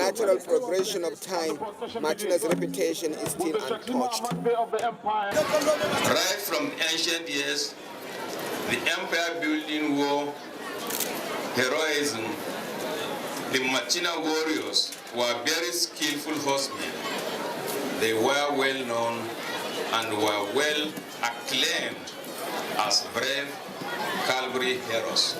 natural progression of time, Machina's reputation is still untouched. Right from ancient years, the empire building war, heroism, the Machina warriors were very skillful horsemen. They were well known and were well acclaimed as brave cavalry heroes.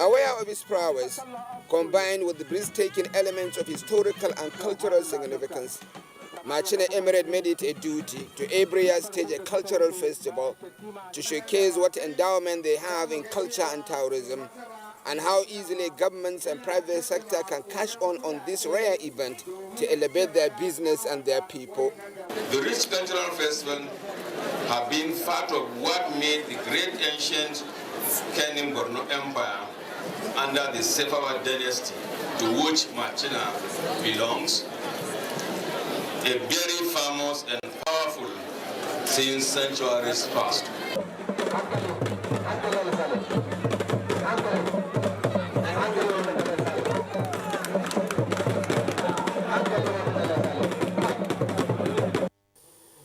Aware of his prowess, combined with the breathtaking elements of historical and cultural significance, Machina Emirate made it a duty to every year stage a cultural festival to showcase what endowment they have in culture and tourism, and how easily governments and private sector can cash on this rare event to elevate their business and their people. The rich cultural festival have been part of what made the great ancient Kenim Borno Empire under the Sefawa dynasty, to which Machina belongs, a very famous and powerful since centuries past.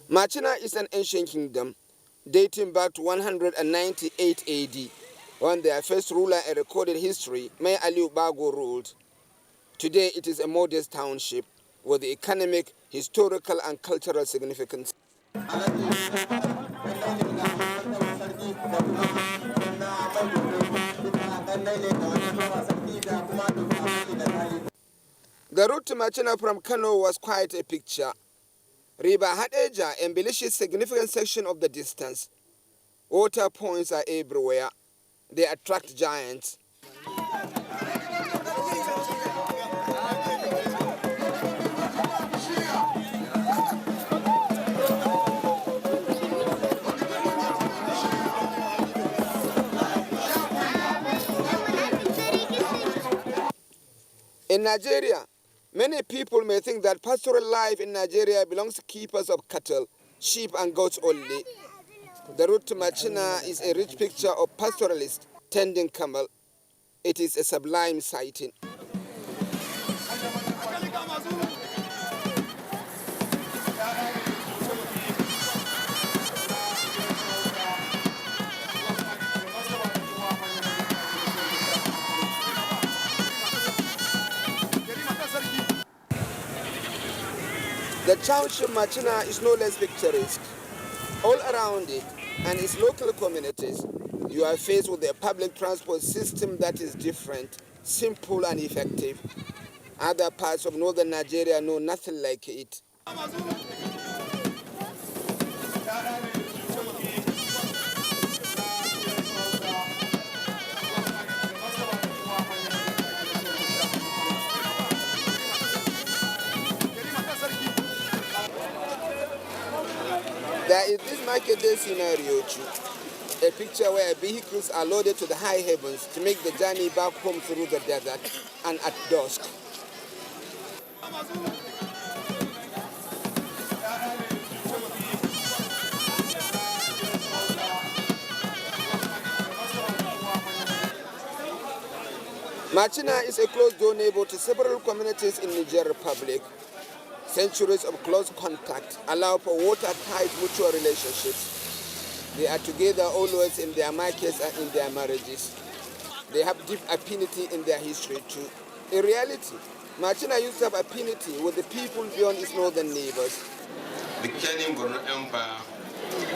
Machina is an ancient kingdom dating back to 198 AD, when their first ruler in recorded history, May Aliu Bago, ruled. Today it is a modest township with economic, historical and cultural significance. The route to Machina from Kano was quite a picture. River Hadeja embellishes a significant section of the distance. Water points are everywhere. They attract giants. In Nigeria, many people may think that pastoral life in Nigeria belongs to keepers of cattle, sheep and goats only. The route to Machina is a rich picture of pastoralists tending camel. It is a sublime sighting. The township Machina is no less picturesque. All around it and its local communities, you are faced with a public transport system that is different, simple and effective. Other parts of northern Nigeria know nothing like it. There is this market day scenario too, a picture where vehicles are loaded to the high heavens to make the journey back home through the desert and at dusk. Machina is a close-door neighbor to several communities in Niger Republic. Centuries of close contact allow for watertight mutual relationships. They are together always in their markets and in their marriages. They have deep affinity in their history too. In reality, Machina used to have affinity with the people beyond its northern neighbors. The Kenim Borno Empire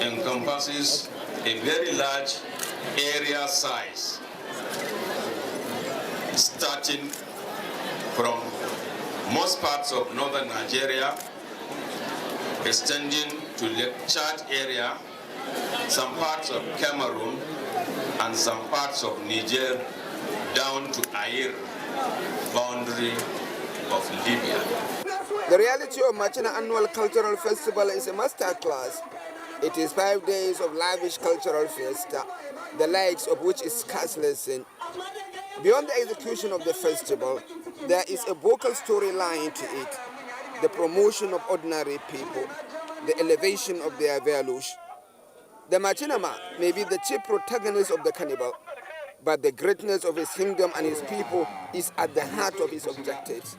encompasses a very large area size, starting from most parts of northern Nigeria, extending to Lake Chad area, some parts of Cameroon, and some parts of Niger, down to Air, boundary of Libya. The reality of Machina Annual Cultural Festival is a masterclass. It is 5 days of lavish cultural fiesta, the likes of which is scarcely seen. Beyond the execution of the festival, there is a vocal storyline to it, the promotion of ordinary people, the elevation of their values. The Machinama may be the chief protagonist of the carnival, but the greatness of his kingdom and his people is at the heart of his objectives.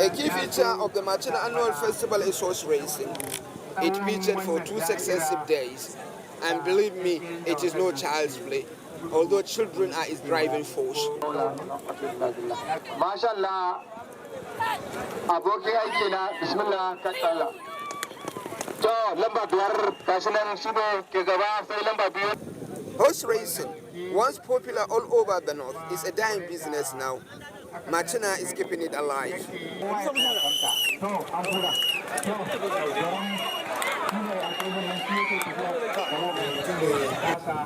A key feature of the Machina Annual Festival is horse racing. It featured for 2 successive days, and believe me, it is no child's play, although children are its driving force. Mashallah, aboki aiki na bismillah katalla. To lamba biyar kasunan shibo ke gaba sai lamba biyu. Horse racing, once popular all over the north, is a dying business now. Machina is keeping it alive.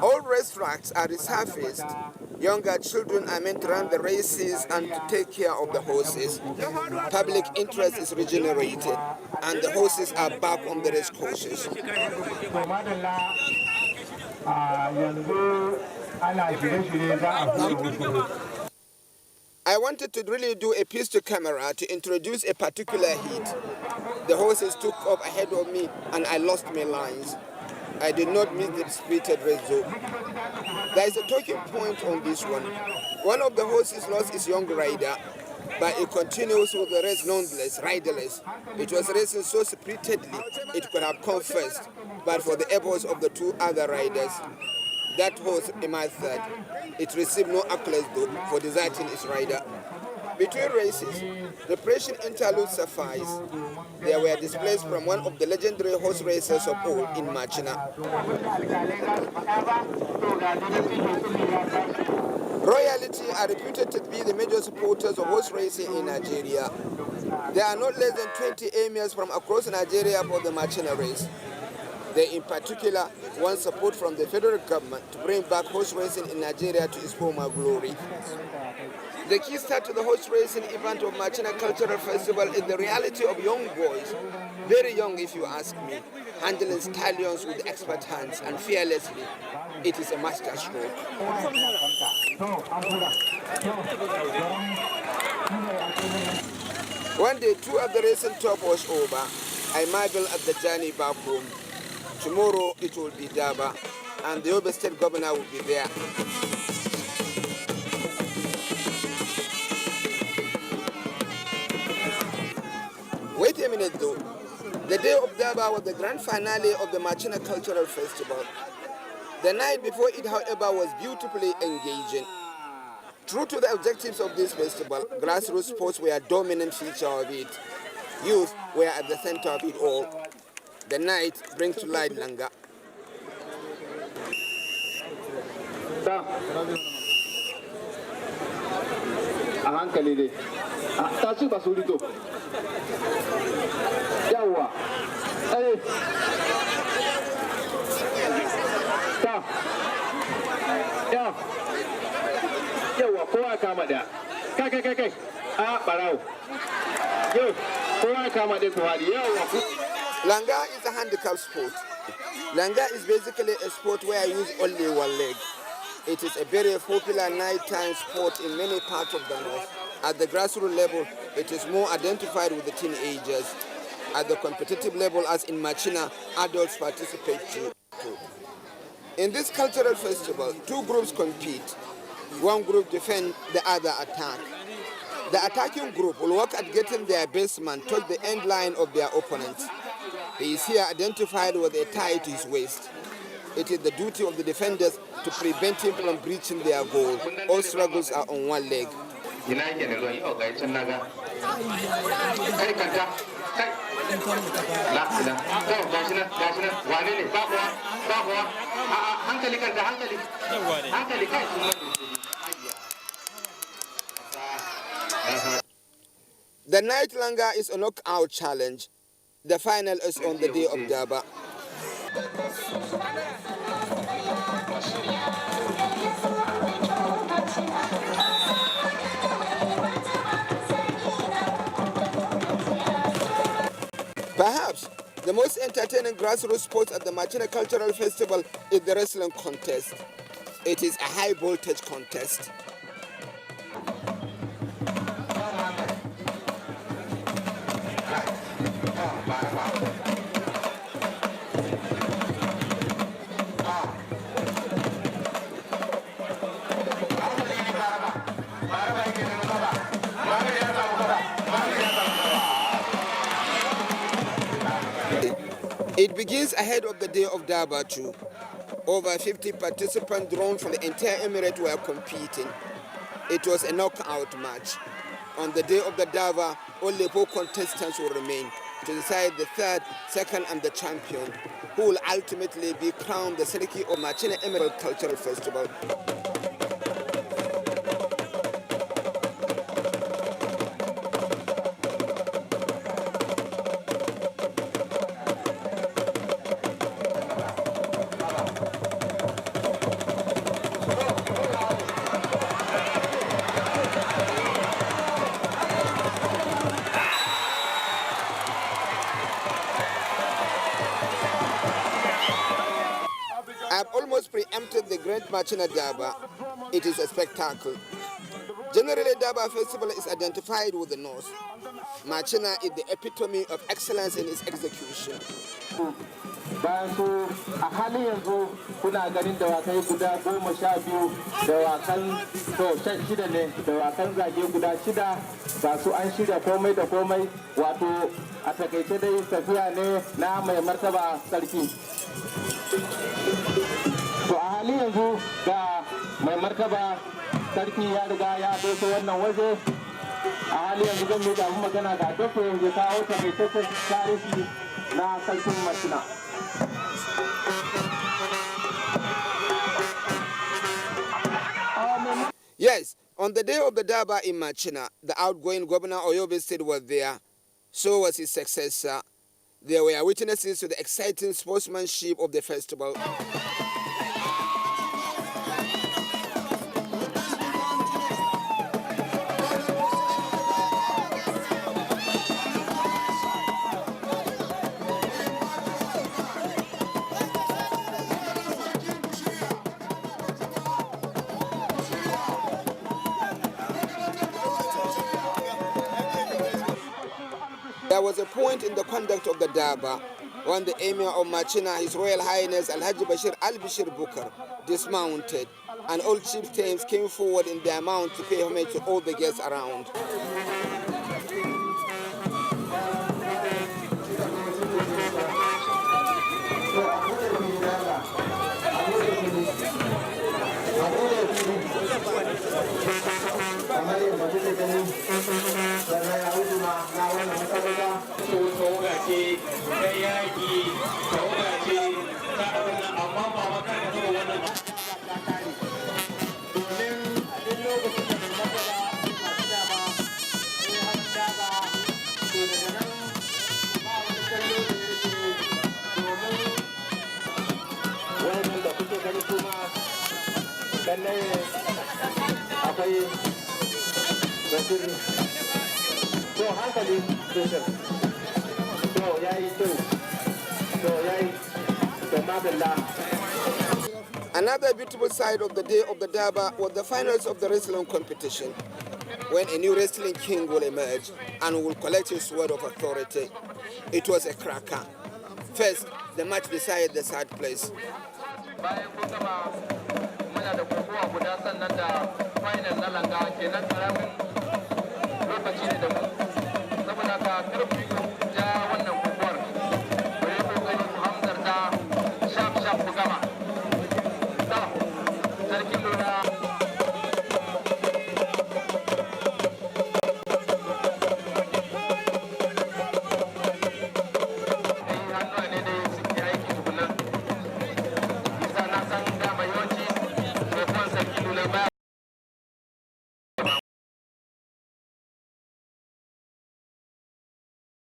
All racetracks are resurfaced. Younger children are meant to run the races and to take care of the horses. Public interest is regenerated, and the horses are back on the race courses. I wanted to really do a piece to camera to introduce a particular heat. The horses took off ahead of me and I lost my lines. I did not miss the spirited race though. There is a talking point on this one. One of the horses lost its young rider, but it continues with the race nonetheless, riderless. It was racing so spiritedly it could have come first, but for the efforts of the 2 other riders. That horse emerged third. It received no accolades though for deserting its rider. Between races, the Persian interlude sufficed. They were displays from one of the legendary horse racers of old in Machina. Royalty are reputed to be the major supporters of horse racing in Nigeria. There are not less than 20 emirs from across Nigeria for the Machina race. They in particular want support from the federal government to bring back horse racing in Nigeria to its former glory. The key start to the horse racing event of Machina Cultural Festival is the reality of young boys, very young if you ask me, handling stallions with expert hands and fearlessly. It is a master stroke. One day, 2 of the racing tour was over. I marvel at the journey back home. Tomorrow it will be Daba, and the Yobe State Governor will be there. Wait a minute though. The day of Daba was the grand finale of the Machina Cultural Festival. The night before it, however, was beautifully engaging. True to the objectives of this festival, grassroots sports were a dominant feature of it. Youth were at the center of it all. The night brings to light Langa. Langa is a handicap sport. Langa is basically a sport where I use only one leg. It is a very popular nighttime sport in many parts of the north. At the grassroots level, it is more identified with the teenagers. At the competitive level, as in Machina, adults participate too. In this cultural festival, 2 groups compete. One group defends, the other attack. The attacking group will work at getting their baseman towards the end line of their opponents. He is here identified with a tie to his waist. It is the duty of the defenders to prevent him from breaching their goal. All struggles are on one leg. ina yake ne ruwan yau ga can naga kai kanta kai la ila to gashi nan wane ne ba kuwa a hankali kanta hankali kai The night langa is a knockout challenge. The final is on the day of Durbar. Perhaps the most entertaining grassroots sport at the Machina Cultural Festival is the wrestling contest. It is a high voltage contest. It begins ahead of the day of Durbar too. Over 50 participants drawn from the entire emirate were competing. It was a knockout match. On the day of the Durbar, only 4 contestants will remain to decide the third, second, and the champion, who will ultimately be crowned the Seriki of Machina Emirate Cultural Festival. I've almost preempted the Great Machina Durbar. It is a spectacle. Generally, Durbar Festival is identified with the north. Machina is the epitome of excellence in its execution. bayan su a halin yanzu kuna ganin dawakai guda 12 dawakan to 6 ne dawakan zage guda 6 ga su an shirya komai da komai wato a takaice dai tafiya ne na mai martaba sarki to a halin yanzu ga mai martaba sarki ya riga ya doso wannan waje a halin yanzu zan yi da magana da dofe ya kawo takaitaccen tarihi na sarkin Machina. Yes, on the day of the Durbar in Machina, the outgoing governor of Yobe State was there. So was his successor. There were witnesses to the exciting sportsmanship of the festival. There was a point in the conduct of the Durbar when the Emir of Machina, His Royal Highness Al-Haji Bashir Al-Bashir Bukar, dismounted, and all chieftains came forward in their mount to pay homage to all the guests around. Another beautiful side of the day of the Durbar was the finals of the wrestling competition, when a new wrestling king will emerge and will collect his sword of authority. It was a cracker. First, the match decided the third place.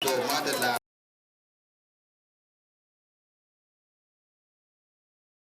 To madalla